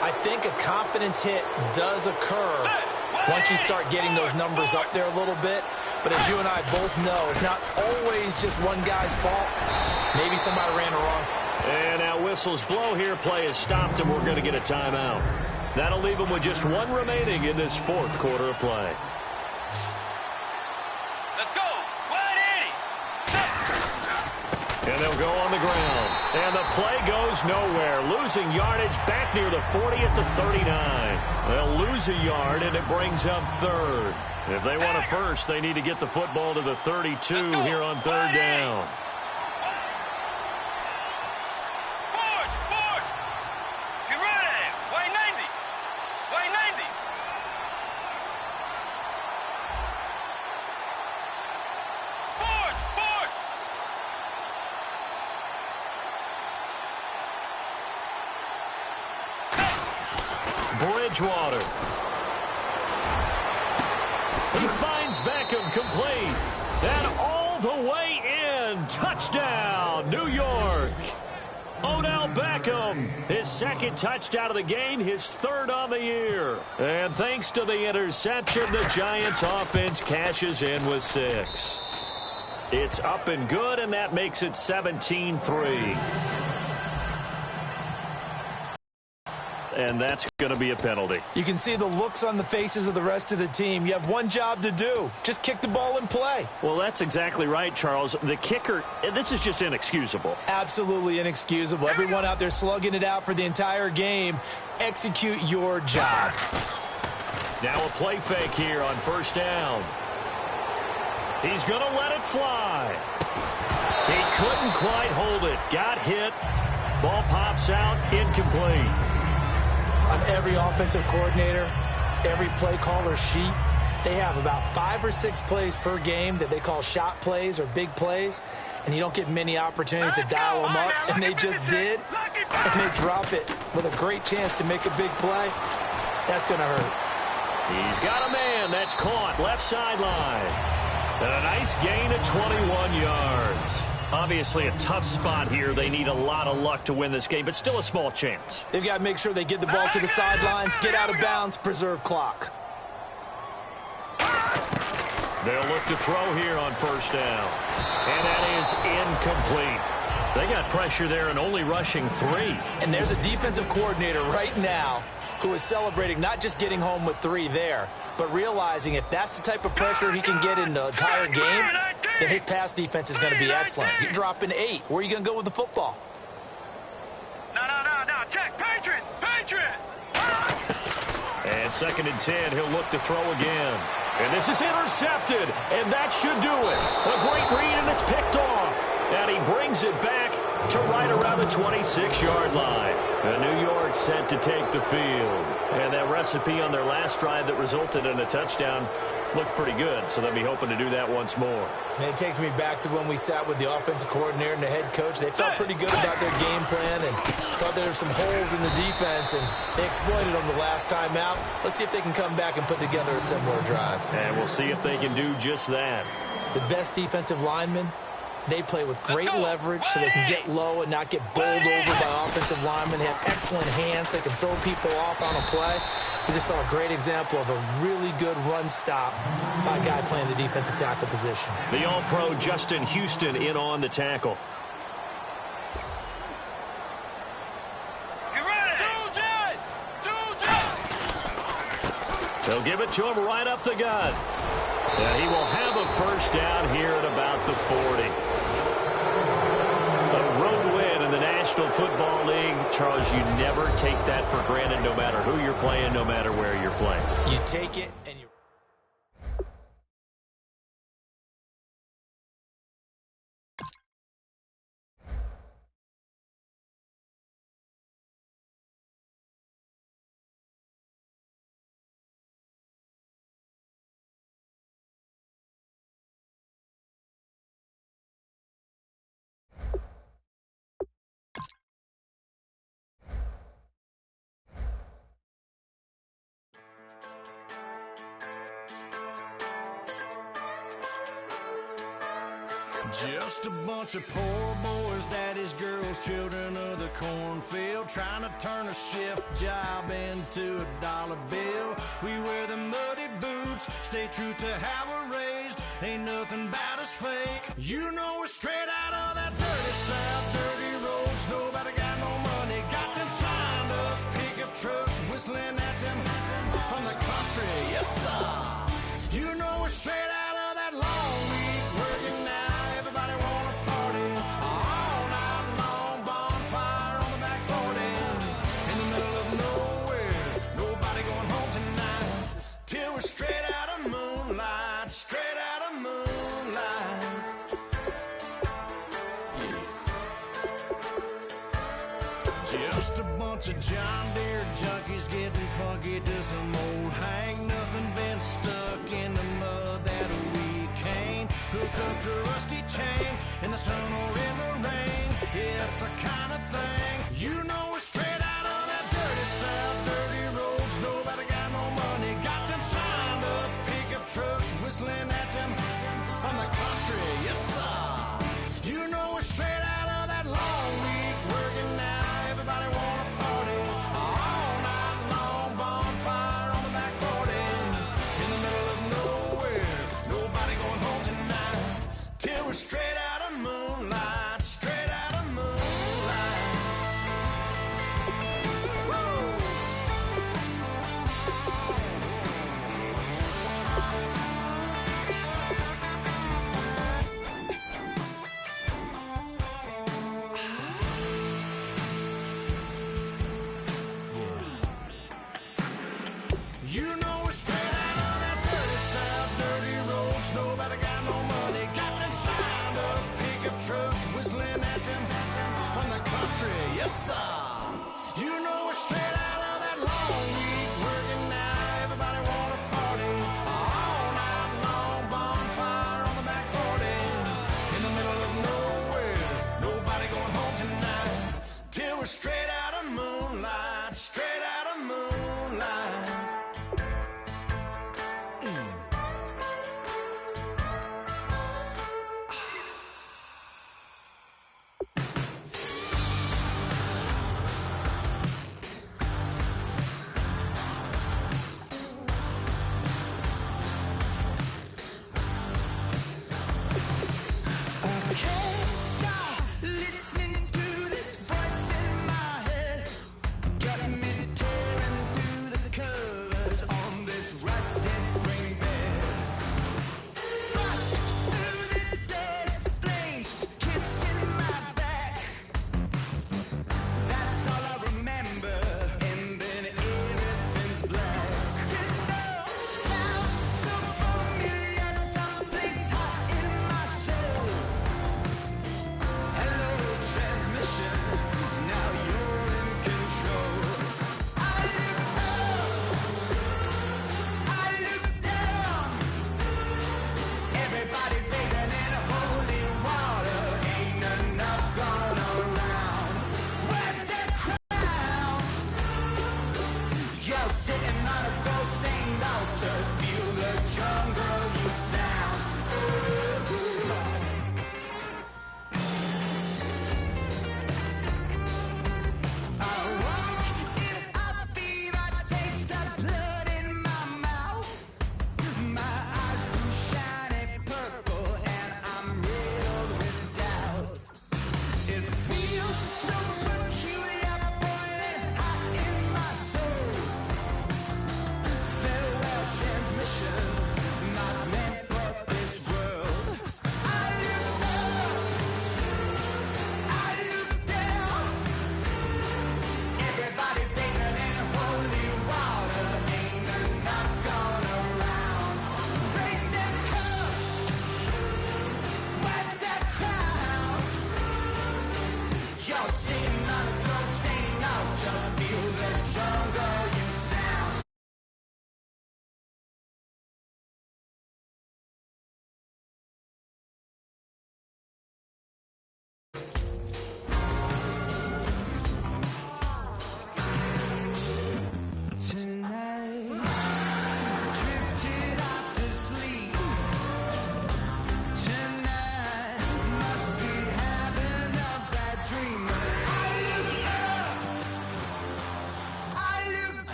I think a confidence hit does occur once you start getting those numbers up there a little bit. But as you and I both know, it's not always just one guy's fault. Maybe somebody ran it wrong. And now whistles blow here. Play is stopped, and we're going to get a timeout. That'll leave them with just 1 remaining in this 4th quarter of play. Let's go. 180. And they'll go on the ground. And the play goes nowhere. Losing yardage back near the 40 at the 39. They'll lose a yard, and it brings up 3rd. If they want a first, they need to get the football to the 32 here on 3rd down. Bridgewater. He finds Beckham complete. And all the way in. Touchdown, New York. Odell Beckham, his 2nd touchdown of the game, his 3rd on the year. And thanks to the interception, the Giants offense cashes in with 6. It's up and good, and that makes it 17-3. And that's going to be a penalty. You can see the looks on the faces of the rest of the team. You have one job to do. Just kick the ball and play. Well, that's exactly right, Charles. The kicker, this is just inexcusable. Absolutely inexcusable. Everyone out there slugging it out for the entire game. Execute your job. Now a play fake here on first down. He's going to let it fly. He couldn't quite hold it. Got hit. Ball pops out. Incomplete. On every offensive coordinator, every play caller sheet, they have about 5 or 6 plays per game that they call shot plays or big plays, and you don't get many opportunities to dial them up, and they just did, and they drop it with a great chance to make a big play. That's going to hurt. He's got a man. That's caught left sideline. And a nice gain of 21 yards. Obviously a tough spot here. They need a lot of luck to win this game, but still a small chance. They've got to make sure they get the ball to the sidelines, get out of bounds, preserve clock. They'll look to throw here on first down. And that is incomplete. They got pressure there and only rushing 3. And there's a defensive coordinator right now who is celebrating not just getting home with 3 there, but realizing if that's the type of pressure he can get in the entire game, then his pass defense is going to be excellent. You're dropping 8. Where are you going to go with the football? No. Check. Patriot. And 2nd and 10, he'll look to throw again. And this is intercepted, and that should do it. A great read, and it's picked off. And he brings it back to right around the 26-yard line. And New York set to take the field. And that recipe on their last drive that resulted in a touchdown looked pretty good, so they'll be hoping to do that once more. And it takes me back to when we sat with the offensive coordinator and the head coach. They felt pretty good about their game plan and thought there were some holes in the defense, and they exploited them the last time out. Let's see if they can come back and put together a similar drive. And we'll see if they can do just that. The best defensive linemen, they play with great leverage so they can get low and not get bowled over by offensive linemen. They have excellent hands so they can throw people off on a play. We just saw a great example of a really good run stop by a guy playing the defensive tackle position. The All-Pro Justin Houston in on the tackle. Get ready. They'll give it to him right up the gut. And he will have a first down here at about the 40. A road win in the National Football League. Charles, you never take that for granted no matter who you're playing, no matter where you're playing. You take it and you... Just a bunch of poor boys, daddies, girls, children of the cornfield, trying to turn a shift job into a dollar bill. We wear the muddy boots, stay true to how we're raised. Ain't nothing about us fake. You know we're straight out of that dirty south, dirty roads. Nobody got no money, got them signed up pickup trucks, whistling at them from the country. Yes, sir. You know we're straight out of that long week working now. Everybody wanna party all night long, bonfire on the back 40, in the middle of nowhere, nobody going home tonight, till we're straight out of moonlight, straight out of moonlight. Yeah. Just a bunch of John Deere junkies getting funky to some old Hank. Nothing been stuck in the mud that we can't hook up to a rusty chain in the sun or in the rain. Yeah, it's the kind of thing. You know we're straight out of that dirty south, dirty roads. Nobody got no money, got them signed up pickup trucks, whistling at them from the country. Yes, sir. You know we're straight out of that long week working now. Everybody wanna party all night long, bonfire on the back 40, in the middle of nowhere, nobody going home tonight, till we're straight out of moonlight, straight out of moonlight. Woo! You know we're straight out of that dirty south, dirty roads. Nobody got no money, got them signed up pickup trucks, whistling at them from the country. Yes, sir. You know we're straight out of that long week working now. Everybody wanna party all night long, bonfire on the back 40, in the middle of nowhere, nobody going home tonight, till we're straight out of moonlight, straight out of moonlight.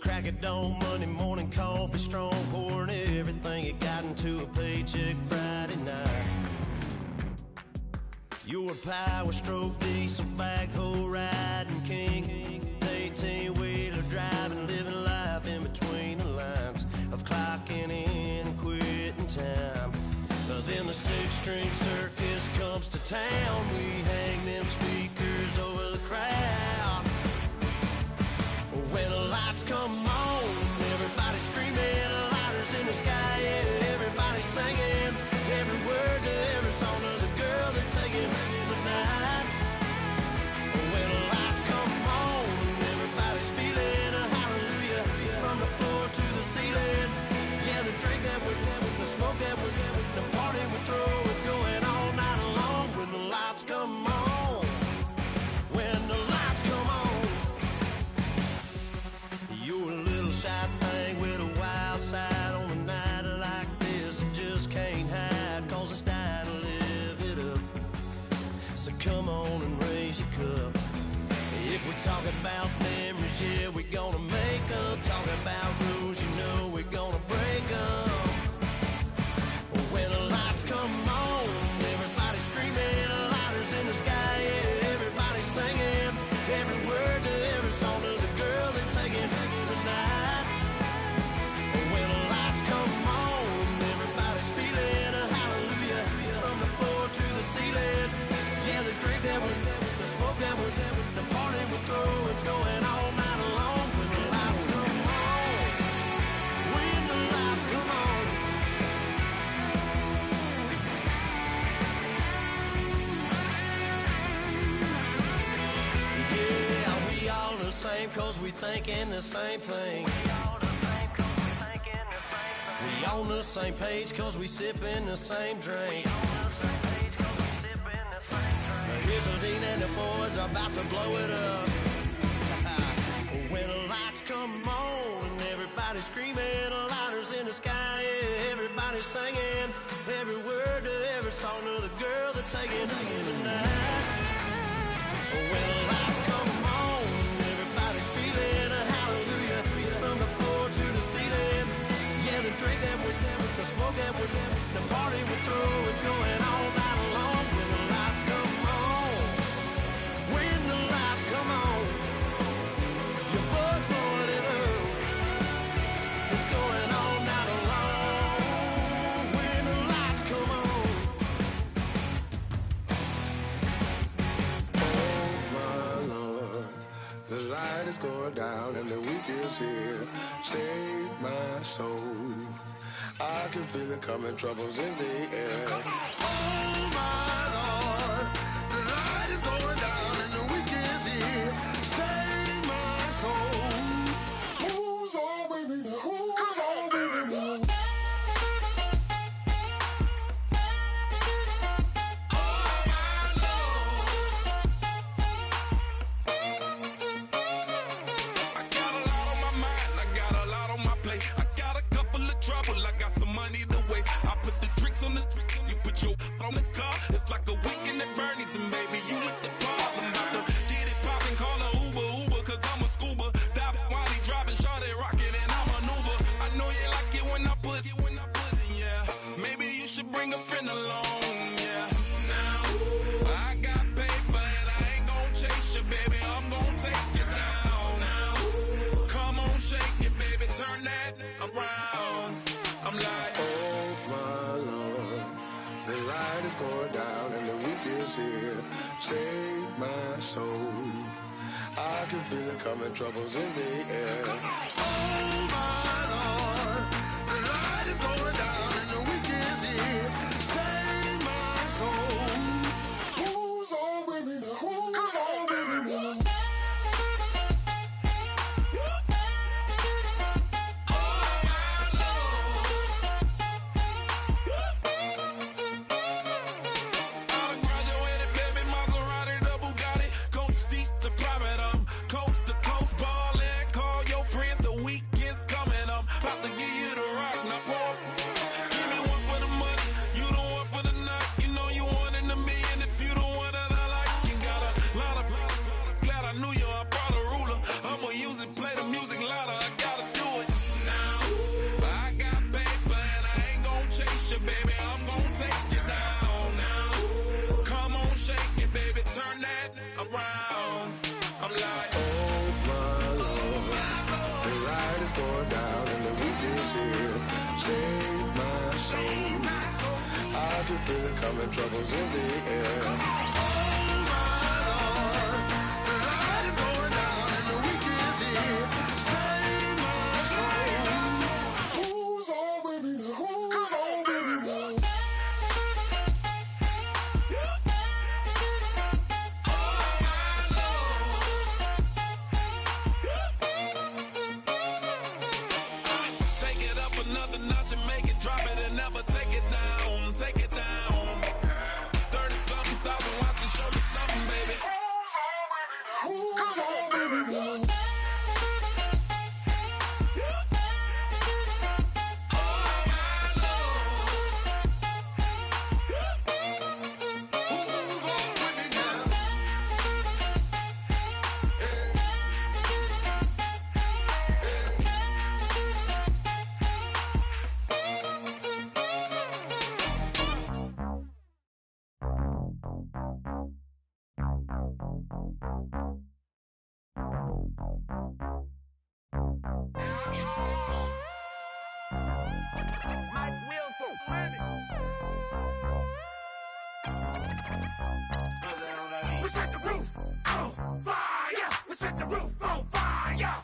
crack of dawn, Monday morning coffee strong, pouring everything you got into a paycheck Friday night. You're a power stroke, diesel backhoe riding king, 18-wheeler driving, living life in between the lines of clocking in and quitting time. Then the six-string circus comes to town. We hang them speakers over the crowd. When the lights come on, everybody screaming, lighters in the sky, yeah, everybody singing every word to every song of the girl they're taking tonight. When the lights come on, everybody's feeling a hallelujah from the floor to the ceiling. Yeah, the drink that we're having, the smoke that we're having, the party we throw, it's going all night long. When the lights come on, when the lights come on, you're a little shy thing with a wild side. On a night like this, you just can't hide, cause it's time to live it up. So come on and raise your cup. If we're talking about memories, yeah, we're gonna make them. Talking about rules, you know we're gonna break them. When the lights come on, everybody screaming, lighters in the sky, yeah, everybody singing every word to every song of the girl they're taking tonight. When the lights come on, everybody's feeling a hallelujah from the floor to the ceiling. Yeah, the drink that we're having, the smoke that we're having, the party we throw, it's going all night long. When the lights come on, when the lights come on. Yeah, we all the same cause we thinking the same thing. We on the same page cause we sipping the same drink. Here's a Dean and the boys are about to blow it up. When the lights come on and everybody's screaming, lighters in the sky, yeah, everybody's singing every word to every song of the girl they're taking tonight. When the lights come on, everybody's feeling a hallelujah from the floor to the ceiling. Yeah, the drink that we're having, the smoke that we're having, the party we throw, it's going all night long. When the lights come on, when the lights come on, your buzz blowing it up, it's going all night long. When the lights come on. Oh my Lord, the light is going down and the week is here. Save my soul. I can feel it coming, troubles in the air. Oh my Lord, the light is going down and the week is here. Save my soul. Who's all with me? Who's all with me? On the car, it's like a weekend at Bernie's, and baby, you look the part. I'm about to get it poppin', call a Uber, cause I'm a scuba. Dive while he driving, shawty rockin', and I maneuver. I know you like it when I put it, yeah. Maybe you should bring a friend along, yeah. Now, I got paper, and I ain't gon' chase you, baby, I'm gon' take you down. Now, come on, shake it, baby, turn that around. I'm like, oh my Lord, the light is going down and the week is here. Save my soul. I can feel it coming, troubles in the air. Oh my Lord, the light is going down and the week is here. Save my soul. Who's all with me? Who's all with me? Play the music louder, I gotta going down and the weekend's here. Save my soul. I can feel it coming, troubles in the air. Oh my Lord, the light is going down and the weekend's here. Save my soul. Who's on with me now? Who's on with me now? Another notch and make it drop it and never take it down. Take it down. 30-something thousand watching, show me something, baby. Who's on with me now? We set the roof on fire. We set the roof on fire.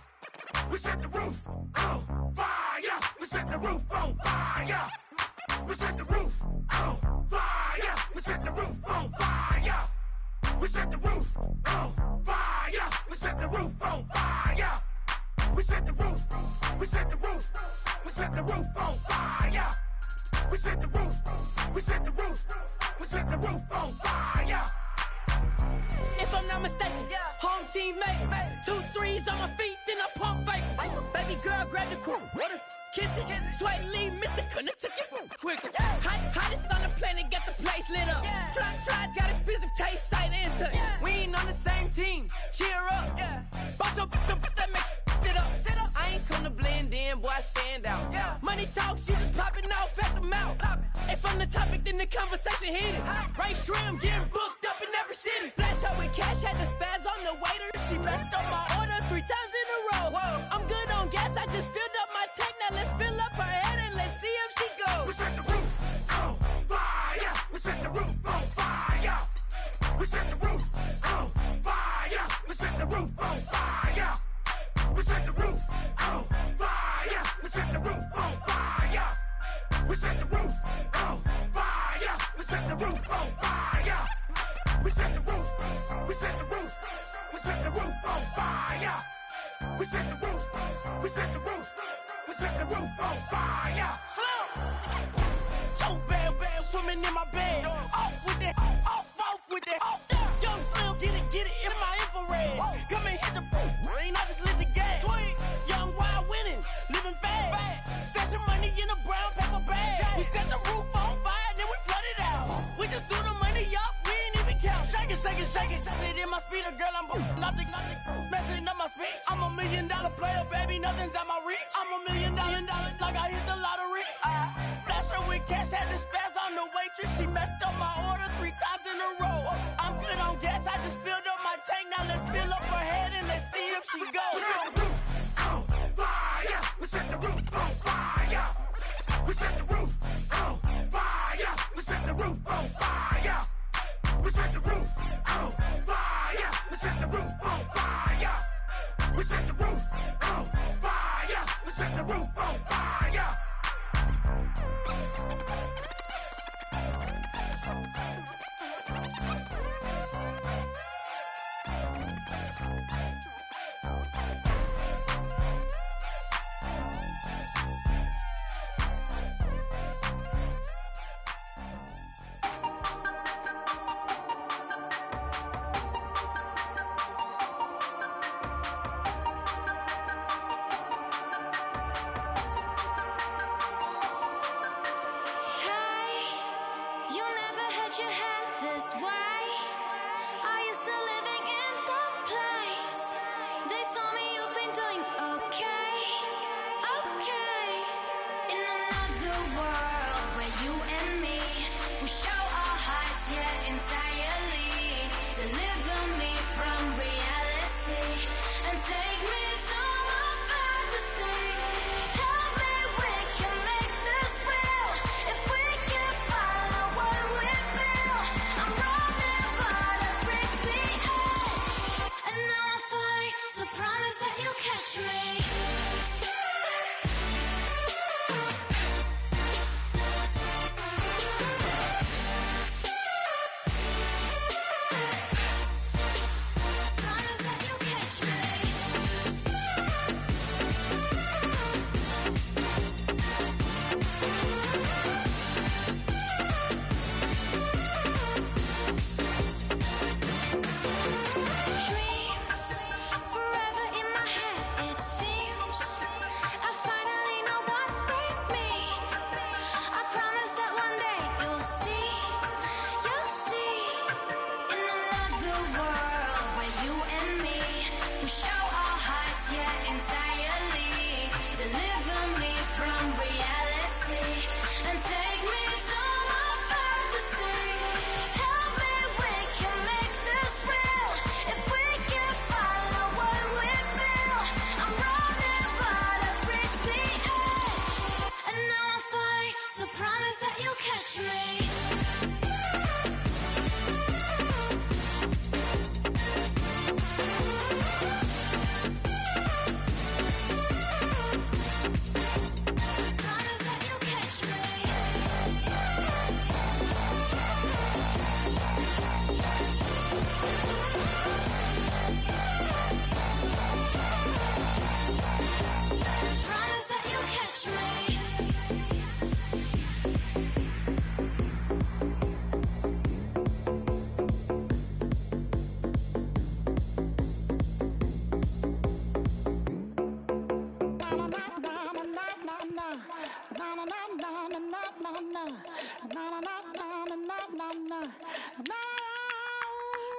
We set the roof on fire. We set the roof on fire. We set the roof on fire. We set the roof on fire. We set the roof on fire. We set the roof on fire. We set the roof. We set the roof. We set the roof on fire. We set the roof. We set the roof. We set the roof on fire. If I'm not mistaken, home team made it. 2 threes on my feet, then I pump fake. Baby girl, grab the crew. What if kiss it? Sweat leave, Mr. Couldn't took it quicker. Hottest on the planet, get the place lit up. Fly, got expensive taste, sight into. We ain't on the same team. Cheer up. Bought your that make sit up. I ain't come to blend in, boy, I stand out. Money talks, you just popping off at the mouth. If I'm the topic, then the conversation heated. Right shrimp, getting booked up in every city. Splash out with cash, had the spaz on the waiter. She messed up my order 3 times in a row. I'm good on gas, I just filled up my tank. Now let's fill up her head and let's see if she goes. We set the roof on fire. We set the roof on fire. We set the roof on fire. We set the roof on fire. We set the roof on fire. We set the roof on fire. We set the roof on fire. We set the roof on fire. We set the roof. We set the roof. We set the roof on fire. We set the roof. We set the roof. We set the roof on fire. Slow. So bad, swimming in my bed. Off with it, off with it. Young Slim, get it in my infrared. Come and hit the rain, I just lit the gas. Young wild winning, living fast. Stash your money in a brown paper bag. We set the roof on fire, then we flood it out. We just threw the money up, we ain't even count. Shake it, shake it, shake it. Shake it in my speeder, girl, I'm nothing, messing up my speech. I'm $1 million player, baby, nothing's at my reach. I'm $1 million, like I hit the lottery. Splash her with cash, had the spaz on the waitress. She messed up my order 3 times in a row. I'm good on gas, I just filled up my tank. Now let's fill up her head and let's see if she goes. We set the roof on fire. We set the roof on fire. We set the roof on fire. We set the roof on fire. We set the roof on fire. We set the roof on fire. We set the roof on fire. We set the roof on fire. Take me to my fantasy.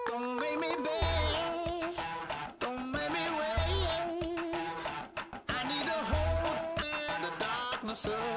Don't make me beg, don't make me wait. I need the hope and the darkness of